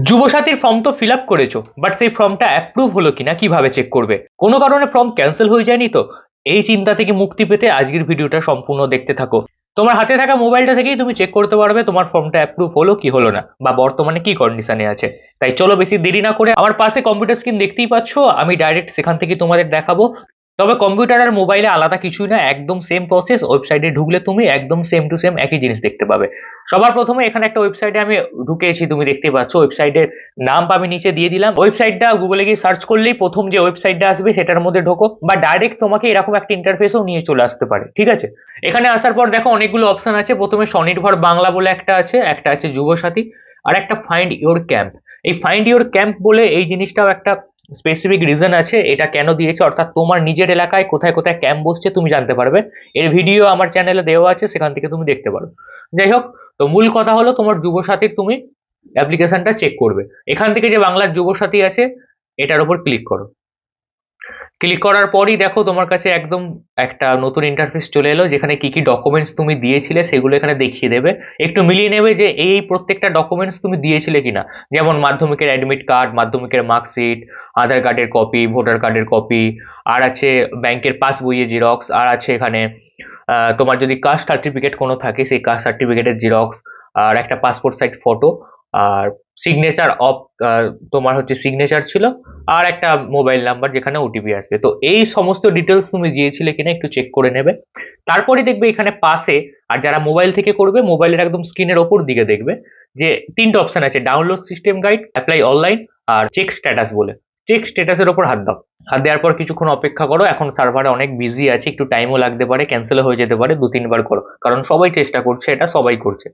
যুবসাথীর form তো fill up করেছো, but সেই ফর্মটা অ্যাপ্রুভ হলো কিনা কিভাবে চেক করবে? কোনো কারণে ফর্ম ক্যান্সেল হয়ে যায়নি তো? এই চিন্তা থেকে মুক্তি পেতে আজকের ভিডিওটা সম্পূর্ণ দেখতে থাকো। তোমার হাতে থাকা মোবাইলটা থেকেই তুমি চেক করতে পারবে তোমার ফর্মটা অ্যাপ্রুভ হলো কি হলো না, বা বর্তমানে কি কন্ডিশনে আছে। তাই চলো বেশি দেরি না করে, আমার পাশে কম্পিউটার স্ক্রিন দেখতেই পাচ্ছ, আমি ডাইরেক্ট সেখান থেকে তোমাদের দেখাবো। তবে কম্পিউটার আর মোবাইলে আলাদা কিছুই না, একদম সেম প্রসেস। ওয়েবসাইটে ঢুকলে তুমি একদম সেম টু সেম একই জিনিস দেখতে পাবে। সবার প্রথমে এখানে একটা ওয়েবসাইটে আমি ঢুকেছি, তুমি দেখতে পাচ্ছ ওয়েবসাইটের নাম আমি নিচে দিয়ে দিলাম। ওয়েবসাইটটা গুগলে গিয়ে সার্চ করলেই প্রথম যে ওয়েবসাইটটা আসবে সেটার মধ্যে ঢোকো, বা ডাইরেক্ট তোমাকে এরকম একটা ইন্টারফেসও নিয়ে চলে আসতে পারে। ঠিক আছে, এখানে আসার পর দেখো অনেকগুলো অপশন আছে। প্রথমে স্বনির্ভর বাংলা বলে একটা আছে যুবসাথী, আর একটা ফাইন্ড ইওর ক্যাম্প। এই ফাইন্ড ইওর ক্যাম্প বলে এই জিনিসটাও একটা স্পেসিফিক রিজন আছে, এটা কেন দিয়েছে, অর্থাৎ তোমার নিজের এলাকায় কোথায় কোথায় ক্যাম্প বসছে তুমি জানতে পারবে। এর ভিডিও আমার চ্যানেলে দেওয়া আছে, সেখান থেকে তুমি দেখতে পারো। যাই হোক, তো মূল কথা হলো তোমার যুবসাথীর তুমি অ্যাপ্লিকেশনটা চেক করবে। এখান থেকে যে বাংলার যুবসাথী আছে এটার উপর ক্লিক করো। ক্লিক করার পরই দেখো তোমার কাছে একদম একটা নতুন ইন্টারফেস চলে এলো, যেখানে কি কি ডকুমেন্টস তুমি দিয়েছিলে সেগুলো এখানে দেখিয়ে দেবে। একটু মিলিয়ে নেবে যে এই প্রত্যেকটা ডকুমেন্টস তুমি দিয়েছিলে কিনা। যেমন মাধ্যমিকের অ্যাডমিট কার্ড, মাধ্যমিকের মার্কশিট, আধার কার্ডের কপি, ভোটার কার্ডের কপি, আর আছে ব্যাংকের পাসবইয়ের জিরক্স, আর আছে এখানে তোমার যদি কাস্ট সার্টিফিকেট কোনো থাকে সেই কাস্ট সার্টিফিকেটের জিরক্স, আর একটা পাসপোর্ট সাইজ ফটো, আর সিগনেচার অফ, তোমার হচ্ছে সিগনেচার ছিল, আর একটা মোবাইল নাম্বার যেখানে ওটিপি আসবে। তো এই সমস্ত ডিটেলস তুমি দিয়েছিলে কিনা একটু চেক করে নেবে। তারপরে দেখবে এখানে পাশে, আর যারা মোবাইল থেকে করবে মোবাইলের একদম স্ক্রিনের ওপর দিকে দেখবে যে তিনটে অপশন আছে, download system guide, apply online, আর চেক স্ট্যাটাস বলে। চেক স্ট্যাটাসের ওপর হাত দাও। হাত দেওয়ার পর কিছুক্ষণ অপেক্ষা করো, এখন সার্ভারে অনেক বিজি আছে, একটু টাইমও লাগতে পারে, ক্যান্সেলও হয়ে যেতে পারে, 2-3 বার করো, কারণ সবাই চেষ্টা করছে, এটা সবাই করছে।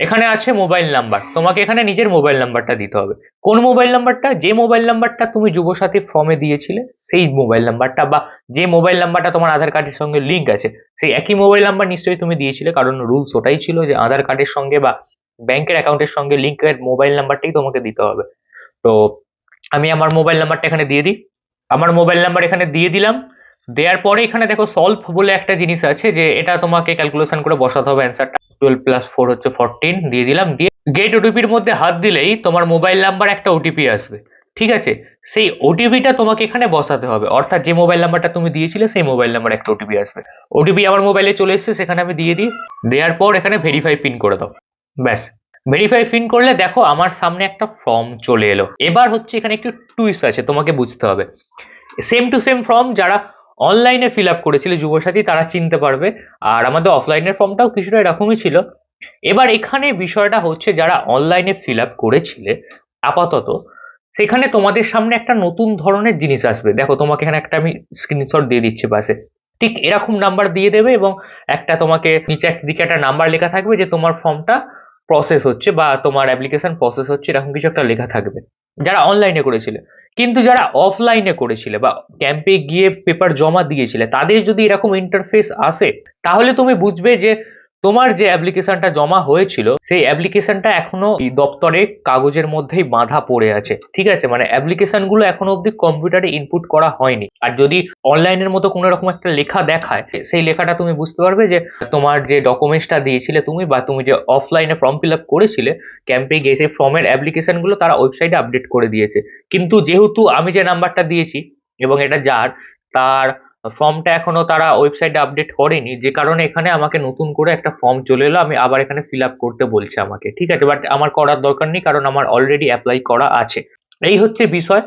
এখানে আছে মোবাইল নাম্বার, তোমাকে এখানে নিজের মোবাইল নাম্বারটা দিতে হবে। কোন মোবাইল নাম্বারটা? যে মোবাইল নাম্বারটা তুমি যুবসাথী ফর্মে দিয়েছিলে সেই মোবাইল নাম্বারটা, বা যে মোবাইল নাম্বারটা তোমার আধার কার্ডের সঙ্গে লিঙ্ক আছে সেই একই মোবাইল নাম্বার নিশ্চয়ই তুমি দিয়েছিলে, কারণ রুলস ওটাই ছিল যে আধার কার্ডের সঙ্গে বা ব্যাংকের অ্যাকাউন্টের সঙ্গে লিঙ্কের মোবাইল নাম্বারটাই তোমাকে দিতে হবে। তো আমি আমার মোবাইল নাম্বারটা এখানে দিয়ে দিই। আমার মোবাইল নাম্বার এখানে দিয়ে দিলাম। দেওয়ার পরে এখানে দেখো সলভ বলে একটা জিনিস আছে, যে এটা তোমাকে ক্যালকুলেশন করে বসাতে হবে অ্যান্সারটা। 12+4 হচ্ছে 14, দিয়ে দিলাম। দিয়ে গেট ওটিপির মধ্যে হাত দিলেই তোমার মোবাইল নাম্বার একটা ওটিপি আসবে। ঠিক আছে, সেই ওটিপিটা তোমাকে এখানে বসাতে হবে, অর্থাৎ যে মোবাইল নাম্বারটা তুমি দিয়েছিলে সেই মোবাইল নাম্বার একটা ওটিপি আসবে। ওটিপি আমার মোবাইলে চলে এসেছে, সেখানে আমি দিয়ে দিই। দেওয়ার পর এখানে ভেরিফাই পিন করে দাও। ব্যাস, ভেরিফাই পিন করলে দেখো আমার সামনে একটা ফর্ম চলে এলো। এবার হচ্ছে এখানে একটু টুইস্ট আছে, তোমাকে বুঝতে হবে। সেম টু সেম ফর্ম যারা অনলাইনে ফিল আপ করেছিল যুবসাথী তারা চিনতে পারবে, আর আমাদের অফলাইনের ফর্মটাও কিছুটা এরকমই ছিল। এবার এখানে বিষয়টা হচ্ছে, যারা অনলাইনে ফিল আপ করেছিলে আপাতত, সেখানে তোমাদের সামনে একটা নতুন ধরনের জিনিস আসবে। দেখো তোমাকে এখানে একটা আমি স্ক্রিনশট দিয়ে দিচ্ছি পাশে, ঠিক এরকম নাম্বার দিয়ে দেবে, এবং একটা তোমাকে নিচে একদিকে একটা নাম্বার লেখা থাকবে যে তোমার ফর্মটা প্রসেস হচ্ছে বা তোমার অ্যাপ্লিকেশন প্রসেস হচ্ছে, এরকম কিছু একটা লেখা থাকবে যারা অনলাইনে করেছিলে। কিন্তু যারা অফলাইনে করেছিলে বা ক্যাম্পে গিয়ে পেপার জমা দিয়েছিলে, তাদের যদি এরকম ইন্টারফেস আসে, তাহলে তুমি বুঝবে যে তোমার যে অ্যাপ্লিকেশনটা জমা হয়েছিল সেই অ্যাপ্লিকেশনটা এখনো এই দপ্তরে কাগজের মধ্যেই বাঁধা পড়ে আছে। ঠিক আছে, মানে অ্যাপ্লিকেশন গুলো এখনো অব্দি কম্পিউটারে ইনপুট করা হয়নি। আর যদি অনলাইনের মতো কোনো রকম একটা লেখা দেখায়, সেই লেখাটা তুমি বুঝতে পারবে যে তোমার যে ডকুমেন্টসটা দিয়েছিলে তুমি, বা তুমি যে অফলাইনে ফর্ম ফিল আপ করেছিলে ক্যাম্পে গিয়ে, সেই ফর্মের অ্যাপ্লিকেশন গুলো তারা ওয়েবসাইটে আপডেট করে দিয়েছে। কিন্তু যেহেতু আমি যে নাম্বারটা দিয়েছি এবং এটা যার, তার ফর্মটা এখনো তারা ওয়েবসাইটে আপডেট করেনি, যে কারণে এখানে আমাকে নতুন করে একটা ফর্ম চলে এলো, আমি আবার এখানে ফিল আপ করতে বলছে আমাকে। ঠিক আছে, বাট আমার করার দরকার নেই, কারণ আমার অলরেডি অ্যাপ্লাই করা আছে। এই হচ্ছে বিষয়।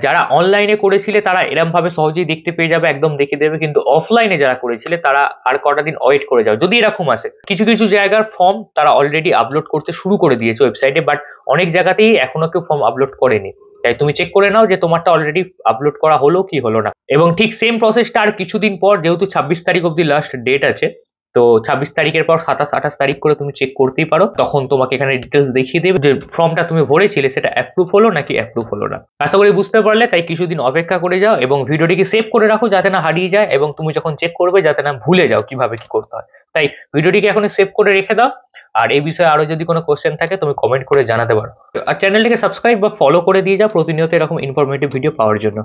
যারা অনলাইনে করেছিলে তারা এরম ভাবে সহজেই দেখতে পেয়ে যাবে, একদম দেখে দেবে। কিন্তু অফলাইনে যারা করেছিলে তারা আর কটা দিন ওয়েট করে যাও, যদি এরকম আসে। কিছু কিছু জায়গার ফর্ম তারা অলরেডি আপলোড করতে শুরু করে দিয়েছে ওয়েবসাইটে, বাট অনেক জায়গাতেই এখনো কেউ ফর্ম আপলোড করেনি। তাই তুমি চেক করে নাও যে তোমারটা অলরেডি আপলোড করা হলো কি হলো না। এবং ঠিক সেম প্রসেসটা আর কিছুদিন পর, যেহেতু 26 তারিখ অব্দি লাস্ট ডেট আছে, তো 26 তারিখের পর 27-28 তারিখ করে তুমি চেক করতেই পারো। তখন তোমাকে এখানে ডিটেলস দেখিয়ে দেবে যে ফর্মটা তুমি ভরেছিলে সেটা অ্যাপ্রুভ হলো নাকি অ্যাপ্রুভ হলো না। আশা করি বুঝতে পারলে। তাই কিছুদিন অপেক্ষা করে যাও এবং ভিডিওটিকে সেভ করে রাখো যাতে না হারিয়ে যায়, এবং তুমি যখন চেক করবে যাতে না ভুলে যাও কিভাবে কি করতে হয়। তাই ভিডিওটিকে এখন সেভ করে রেখে দাও। আর এই বিষয়ে আরো যদি কোনো কোশ্চেন থাকে তুমি কমেন্ট করে জানাতে পারো। আর চ্যানেলটিকে সাবস্ক্রাইব বা ফলো করে দিয়ে যাও প্রতিনিয়ত এরকম ইনফরমেটিভ ভিডিও পাওয়ার জন্য।